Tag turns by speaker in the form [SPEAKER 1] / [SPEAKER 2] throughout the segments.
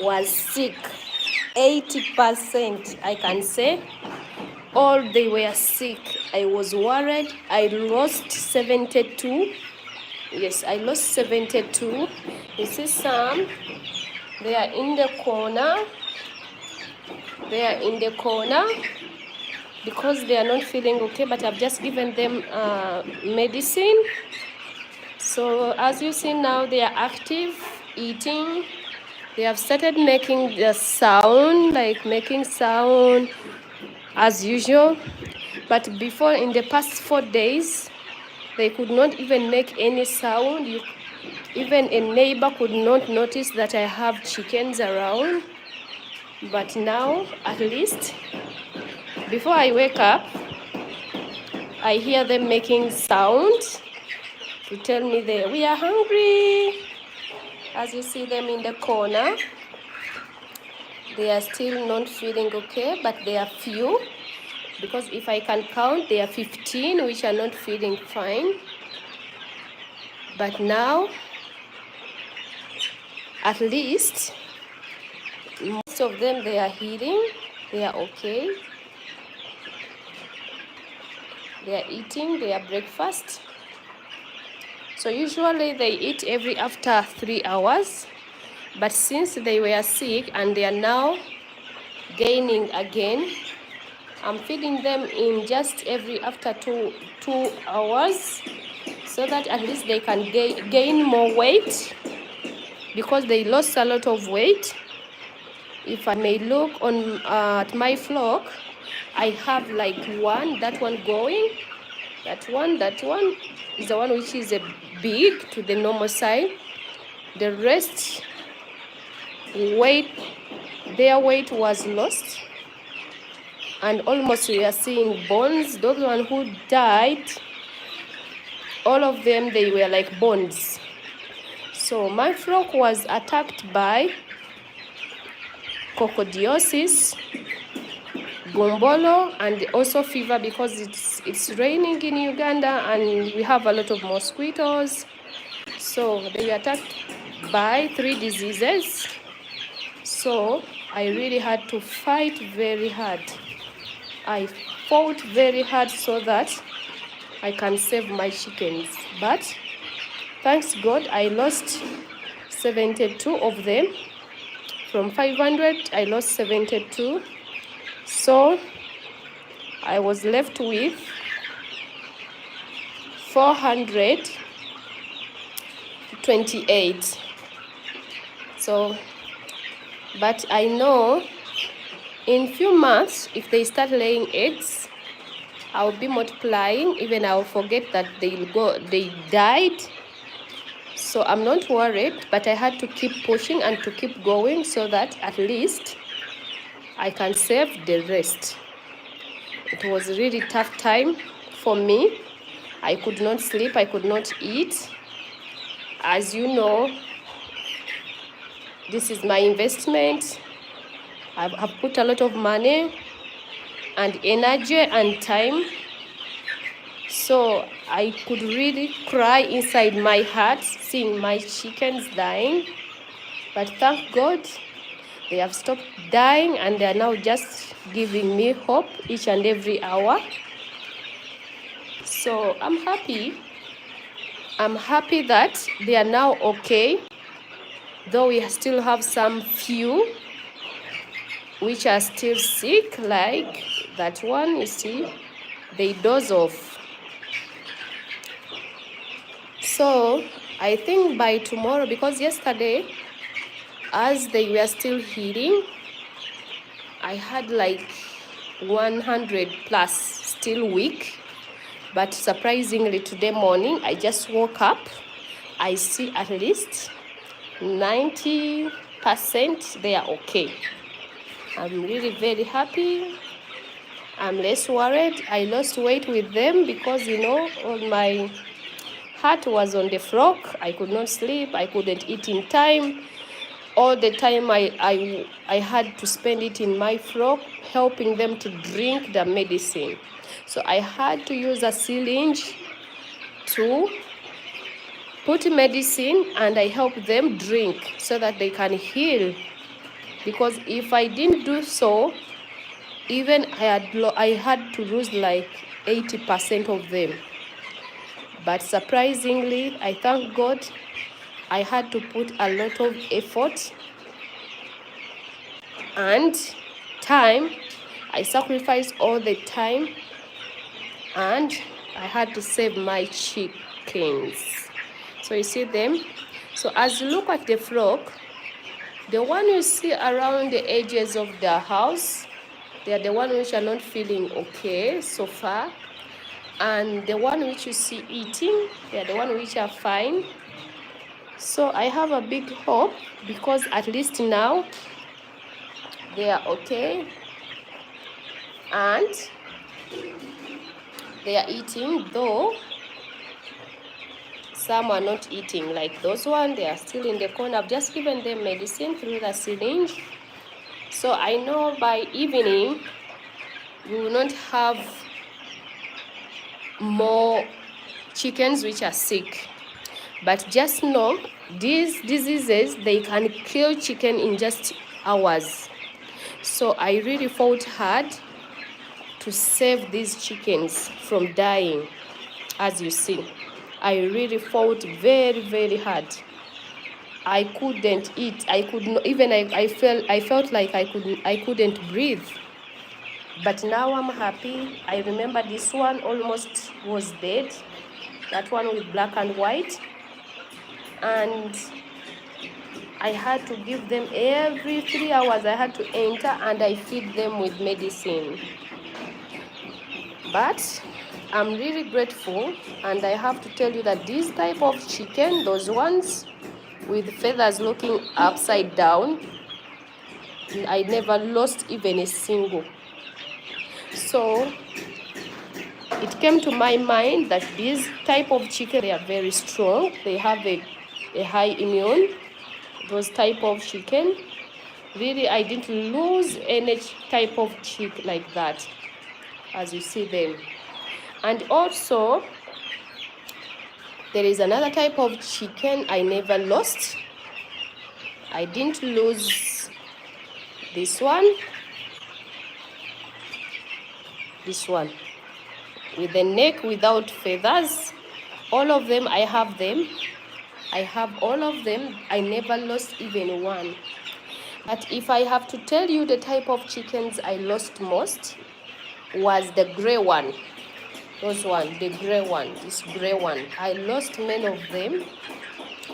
[SPEAKER 1] was sick. 80%, I can say. All they were sick. I was worried. I lost 72. Yes, I lost 72. You see some, they are in the corner. They are in the corner because they are not feeling okay, but I've just given them medicine. So as you see now, they are active, eating. They have started making the sound, like making sound as usual. But before, in the past 4 days, they could not even make any sound. Even a neighbor could not notice that I have chickens around. But now, at least, before I wake up, I hear them making sound to tell me that we are hungry. As you see them in the corner, they are still not feeling okay, but they are few. Because if I can count, there are 15 which are not feeling fine. But now, at least, most of them, they are healing. They are okay. They are eating their breakfast. So usually they eat every after 3 hours. But since they were sick and they are now gaining again, I'm feeding them in just every after two hours so that at least they can gain more weight because they lost a lot of weight. If I may look on at my flock, I have like that one going. That one is the one which is a big to the normal side. The rest weight, their weight was lost. And almost we are seeing bones. Those one who died, all of them, they were like bones. So my flock was attacked by coccidiosis, gumbolo, and also fever because it's raining in Uganda and we have a lot of mosquitoes. So they were attacked by 3 diseases. So I really had to fight very hard. I fought very hard so that I can save my chickens. But thanks God, I lost 72 of them. From 500, I lost 72. So I was left with 428. So, but I know in few months, if they start laying eggs, I'll be multiplying. Even I'll forget that they died. So I'm not worried, but I had to keep pushing and to keep going so that at least I can save the rest. It was a really tough time for me. I could not sleep, I could not eat. As you know, this is my investment. I've put a lot of money and energy and time. So I could really cry inside my heart seeing my chickens dying. But thank God, they have stopped dying and they are now just giving me hope each and every hour. So I'm happy. I'm happy that they are now okay, though we still have some few which are still sick, like that one, you see, they doze off. So I think by tomorrow, because yesterday, as they were still healing, I had like 100 plus still weak. But surprisingly, today morning, I just woke up. I see at least 90% they are okay. I'm really very happy. I'm less worried. I lost weight with them because, you know, all my heart was on the flock. I could not sleep. I couldn't eat in time. All the time I had to spend it in my flock, helping them to drink the medicine. So I had to use a syringe to put medicine and I help them drink so that they can heal because if I didn't do so, even I had to lose like 80% of them. But surprisingly, I thank God, I had to put a lot of effort and time. I sacrificed all the time, and I had to save my chickens. So you see them. So as you look at the flock, the one you see around the edges of the house, they are the one which are not feeling okay so far. And the one which you see eating, they are the one which are fine. So I have a big hope, because at least now they are okay and they are eating, though some are not eating. Like those ones, they are still in the corner. I've just given them medicine through the syringe. So I know by evening we will not have more chickens which are sick. But just know, these diseases, they can kill chicken in just hours. So I really fought hard to save these chickens from dying. As you see, I really fought very, very hard. I couldn't eat. I could not, even I felt like I couldn't breathe. But now I'm happy. I remember this one almost was dead. That one with black and white. And I had to give them every 3 hours. I had to enter and I feed them with medicine. But I'm really grateful, and I have to tell you that this type of chicken, those ones with feathers looking upside down, I never lost even a single. So it came to my mind that this type of chicken, they are very strong. They have a high immune. Those type of chicken, really, I didn't lose any type of chick like that, as you see them. And also, there is another type of chicken I never lost. I didn't lose this one. This one with the neck without feathers. All of them, I have them. I have all of them. I never lost even one. But if I have to tell you the type of chickens I lost most, was the gray one. Those one, the gray one, this gray one. I lost many of them.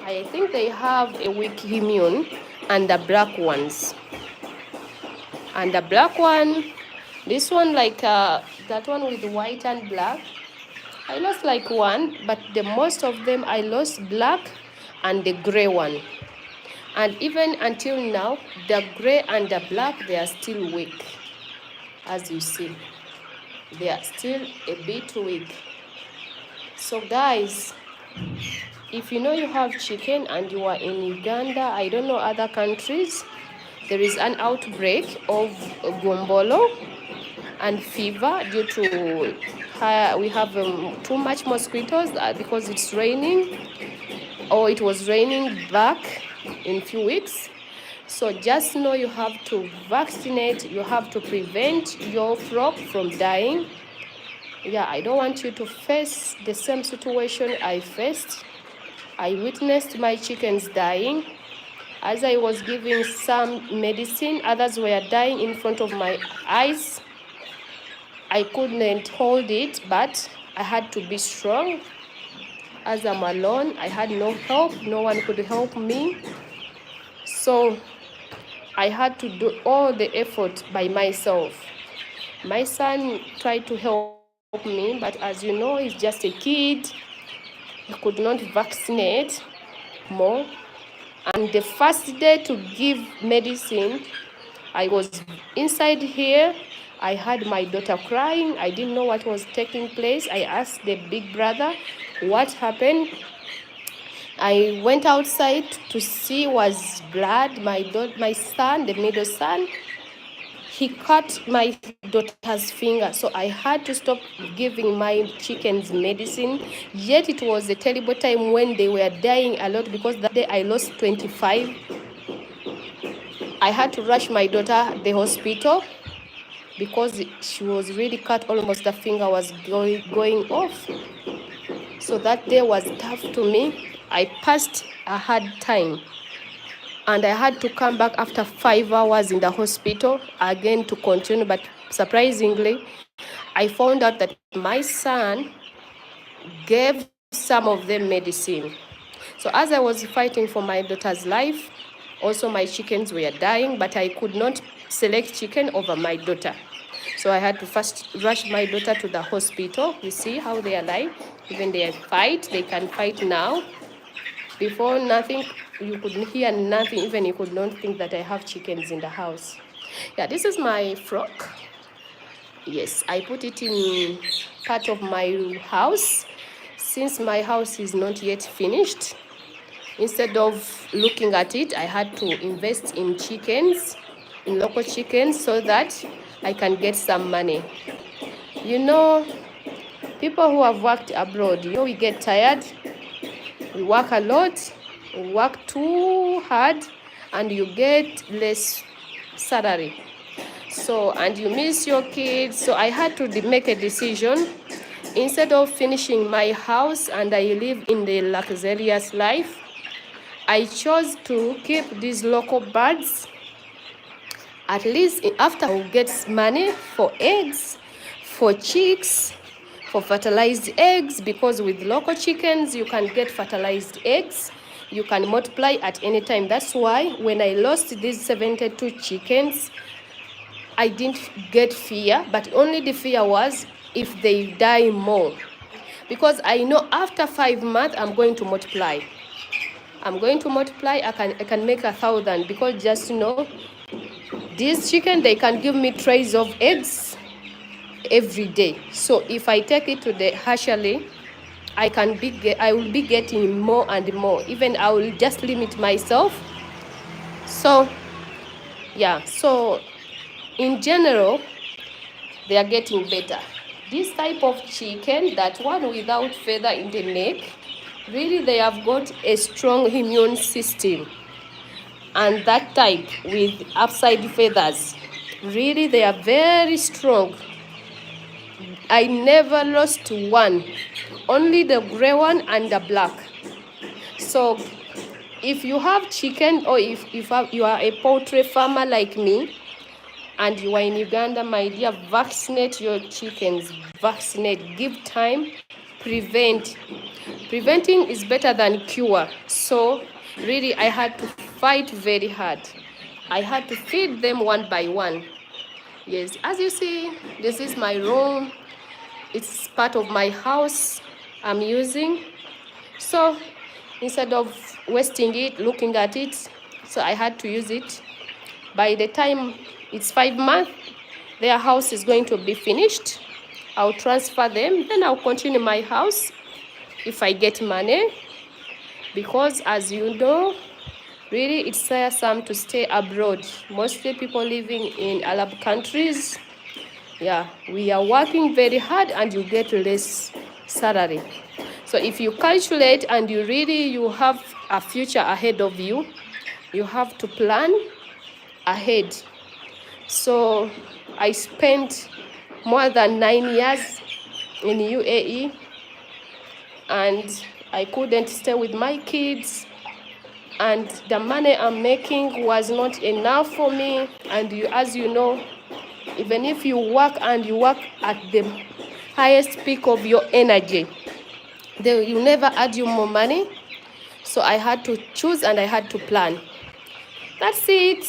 [SPEAKER 1] I think they have a weak immune. And the black ones. And the black one, this one like that one with white and black, I lost like one, but the most of them I lost black and the gray one. And even until now, the gray and the black, they are still weak. As you see, they are still a bit weak. So guys, if you know you have chicken and you are in Uganda, I don't know other countries, there is an outbreak of gombolo and fever due to we have too much mosquitoes because it's raining, or it was raining back in a few weeks. So just know you have to vaccinate, you have to prevent your flock from dying. Yeah, I don't want you to face the same situation I faced. I witnessed my chickens dying. As I was giving some medicine, others were dying in front of my eyes. I couldn't hold it, but I had to be strong. As I'm alone, I had no help. No one could help me. So I had to do all the effort by myself. My son tried to help me, but as you know, he's just a kid. He could not vaccinate more. And the first day to give medicine, I was inside here. I had my daughter crying. I didn't know what was taking place. I asked the big brother what happened. I went outside to see was blood. My son, the middle son, he cut my daughter's finger. So I had to stop giving my chickens medicine. Yet it was a terrible time when they were dying a lot, because that day I lost 25. I had to rush my daughter at the hospital because she was really cut. Almost the finger was going off. So that day was tough to me. I passed a hard time. And I had to come back after 5 hours in the hospital again to continue. But surprisingly, I found out that my son gave some of them medicine. So as I was fighting for my daughter's life, also my chickens were dying, but I could not select chicken over my daughter. So I had to first rush my daughter to the hospital. You see how they are alive? Even they can fight now. Before, nothing, you could hear nothing, even you could not think that I have chickens in the house. Yeah, this is my frock. Yes, I put it in part of my house. Since my house is not yet finished, instead of looking at it, I had to invest in chickens, in local chickens, so that I can get some money. You know, people who have worked abroad, we get tired, we work a lot, we work too hard, and you get less salary. So, and you miss your kids. So I had to make a decision. Instead of finishing my house and I live in the luxurious life, I chose to keep these local birds. At least after I will get money for eggs, for chicks, for fertilized eggs, because with local chickens, you can get fertilized eggs. You can multiply at any time. That's why when I lost these 72 chickens, I didn't get fear, but only the fear was if they die more. Because I know after 5 months, I'm going to multiply. I'm going to multiply, I can make 1,000, because just these chicken, they can give me trays of eggs every day. So if I take it to the hatchery, I will be getting more and more. Even I will just limit myself. So yeah, so in general, they are getting better. This type of chicken, that one without feather in the neck, really they have got a strong immune system. And that type with upside feathers, really they are very strong. I never lost one, only the gray one and the black. So if you have chicken, or if you are a poultry farmer like me, and you are in Uganda, my dear, vaccinate your chickens. Vaccinate, give time, prevent. Preventing is better than cure. So really, I had to fight very hard. I had to feed them one by one. Yes, as you see, this is my room. It's part of my house I'm using. So instead of wasting it, looking at it, so I had to use it. By the time it's 5 months, their house is going to be finished. I'll transfer them, then I'll continue my house if I get money. Because as you know, really it's tiresome to stay abroad. Mostly people living in Arab countries, yeah, we are working very hard and you get less salary. So if you calculate and you have a future ahead of you, you have to plan ahead. So I spent more than 9 years in UAE, and I couldn't stay with my kids, and the money I'm making was not enough for me. And as you know, even if you work and you work at the highest peak of your energy, they will never add you more money. So I had to choose and I had to plan. That's it.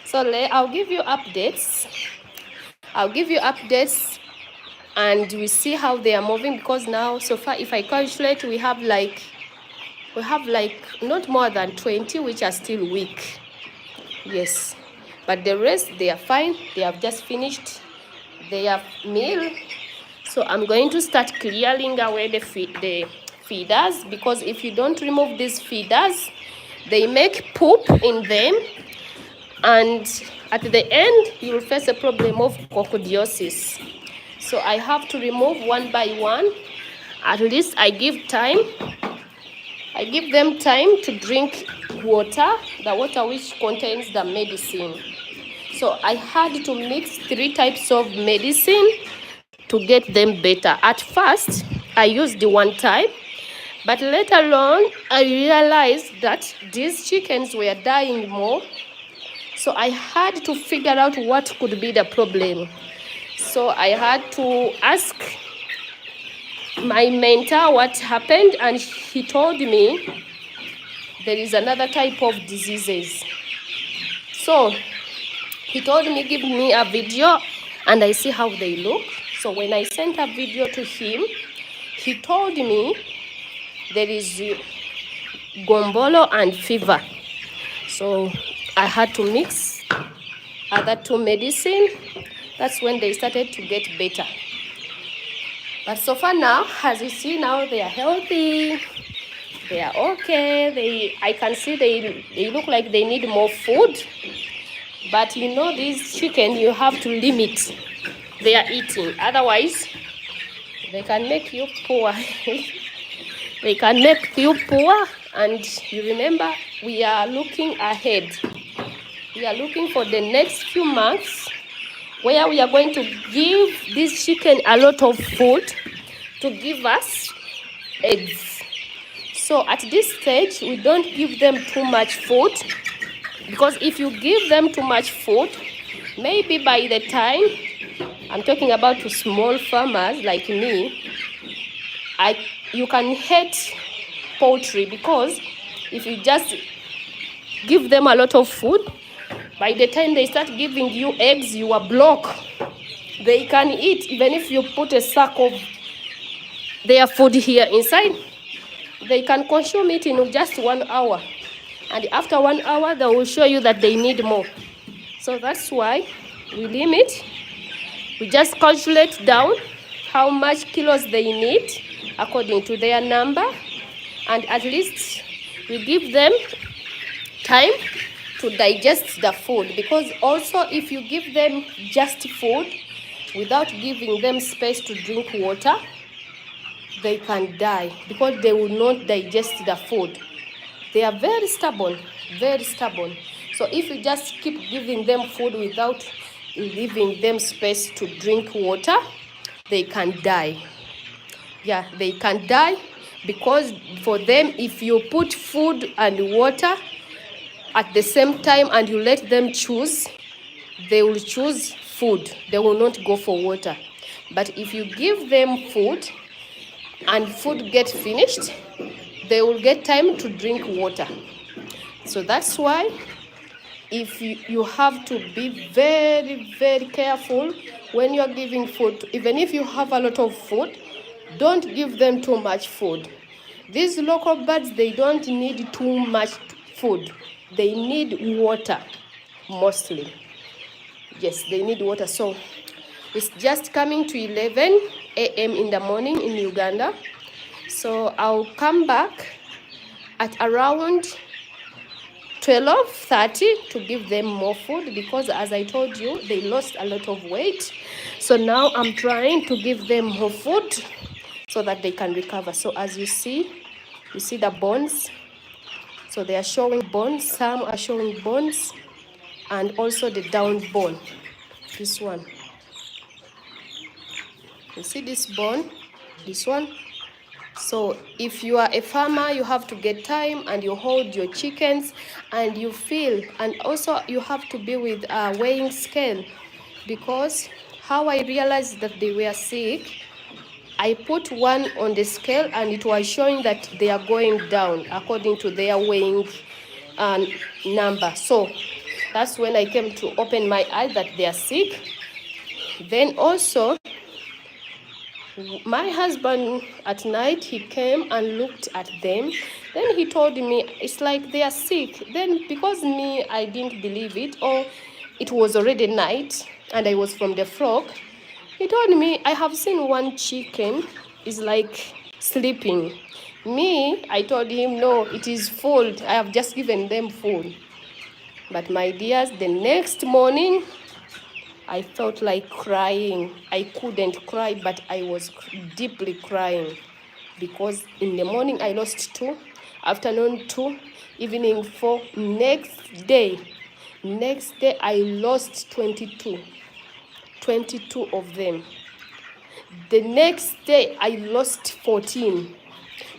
[SPEAKER 1] So I'll give you updates. And we see how they are moving, because now so far, if I calculate, we have like not more than 20 which are still weak. Yes, but the rest, they are fine. They have just finished their meal. So I'm going to start clearing away the feeders, because if you don't remove these feeders, they make poop in them, and at the end you will face a problem of coccidiosis. So I have to remove one by one. At least I give them time to drink water, the water which contains the medicine. So I had to mix 3 types of medicine to get them better. At first, I used the one type, but later on, I realized that these chickens were dying more. So I had to figure out what could be the problem. So I had to ask my mentor what happened, and he told me there is another type of diseases. So he told me, give me a video and I see how they look. So when I sent a video to him, he told me there is gombolo and fever. So I had to mix other 2 medicine. That's when they started to get better. But so far now, as you see now, they are healthy. They are okay. I can see they look like they need more food. But you know, these chicken, you have to limit their eating. Otherwise, they can make you poor. They can make you poor. And you remember, we are looking ahead. We are looking for the next few months where we are going to give this chicken a lot of food to give us eggs. So at this stage, we don't give them too much food, because if you give them too much food, maybe by the time, I'm talking about to small farmers like me, you can hate poultry, because if you just give them a lot of food, by the time they start giving you eggs, you are blocked. They can eat, even if you put a sack of their food here inside, they can consume it in just 1 hour. And after 1 hour, they will show you that they need more. So that's why we limit. We just calculate down how much kilos they need according to their number. And at least we give them time to digest the food. Because also, if you give them just food without giving them space to drink water, they can die because they will not digest the food. They are very stubborn, very stubborn. So if you just keep giving them food without giving them space to drink water, they can die. Yeah, they can die, because for them, if you put food and water at the same time and you let them choose, they will choose food. They will not go for water. But if you give them food and food gets finished, they will get time to drink water. So that's why if you have to be very, very careful when you are giving food. Even if you have a lot of food, don't give them too much food. These local birds, they don't need too much food. They need water mostly. Yes, they need water. So it's just coming to 11 a.m. in the morning in Uganda. So I'll come back at around 12:30 to give them more food, because as I told you, they lost a lot of weight. So now I'm trying to give them more food so that they can recover. So as you see the bones. So they are showing bones. Some are showing bones, and also the down bone. This one. You see this bone? This one? So if you are a farmer, you have to get time and you hold your chickens and you feel, and also you have to be with a weighing scale, because how I realized that they were sick, I put one on the scale and it was showing that they are going down according to their weighing number. So that's when I came to open my eyes that they are sick. Then also, my husband at night, he came and looked at them. Then he told me, it's like they are sick. Then because me, I didn't believe it, or it was already night and I was from the flock, he told me, I have seen one chicken is like sleeping. Me, I told him, no, it is full. I have just given them food. But my dears, the next morning, I felt like crying. I couldn't cry, but I was deeply crying, because in the morning I lost 2. afternoon 2, evening 4. Next day I lost 22 of them. The next day I lost 14.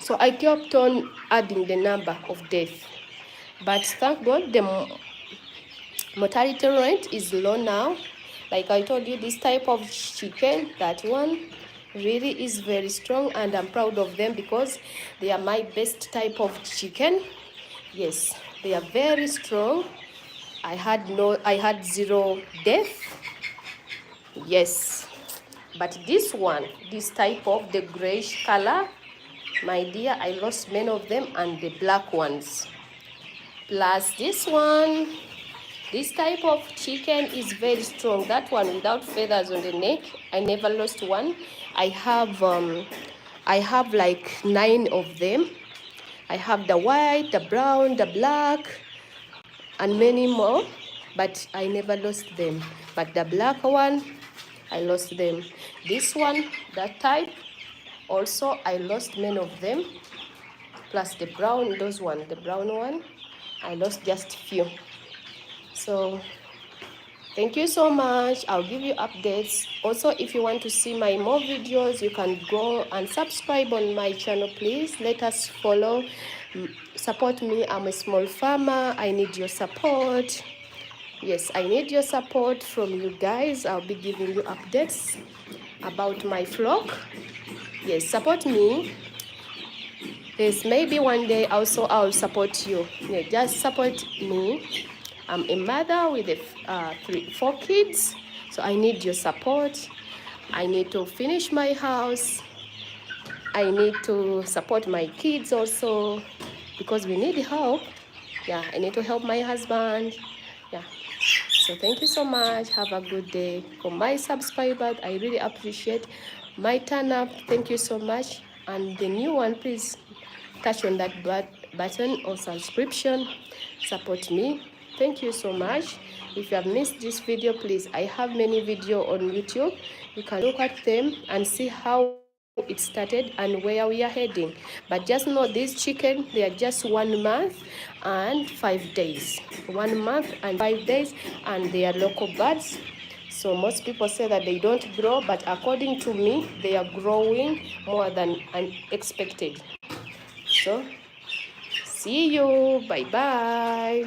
[SPEAKER 1] So I kept on adding the number of deaths. But thank God the mortality rate is low now. Like I told you, this type of chicken, that one really is very strong, and I'm proud of them because they are my best type of chicken. Yes, they are very strong. I had 0 death. Yes, but this one, this type of the grayish color, my dear, I lost many of them, and the black ones. Plus this one, this type of chicken is very strong. That one without feathers on the neck, I never lost one. I have like 9 of them. I have the white, the brown, the black, and many more, but I never lost them. But the black one, I lost them. This one, that type, also I lost many of them. Plus the brown, the brown one, I lost just few. So thank you so much. I'll give you updates. Also, if you want to see my more videos, you can go and subscribe on my channel, please. Let us follow. Support me. I'm a small farmer. I need your support. Yes, I need your support from you guys. I'll be giving you updates about my flock. Yes, support me. Yes, maybe one day also I'll support you. Yeah, just support me. I'm a mother with 4 kids, so I need your support. I need to finish my house. I need to support my kids also because we need help. Yeah, I need to help my husband. Yeah, so thank you so much. Have a good day. For my subscribers, I really appreciate my turn up. Thank you so much. And the new one, please touch on that button or subscription. Support me. Thank you so much. If you have missed this video, please, I have many videos on YouTube. You can look at them and see how it started and where we are heading. But just know these chicken, they are just 1 month and 5 days. 1 month and 5 days, and they are local birds. So most people say that they don't grow, but according to me, they are growing more than expected. So see you. Bye bye.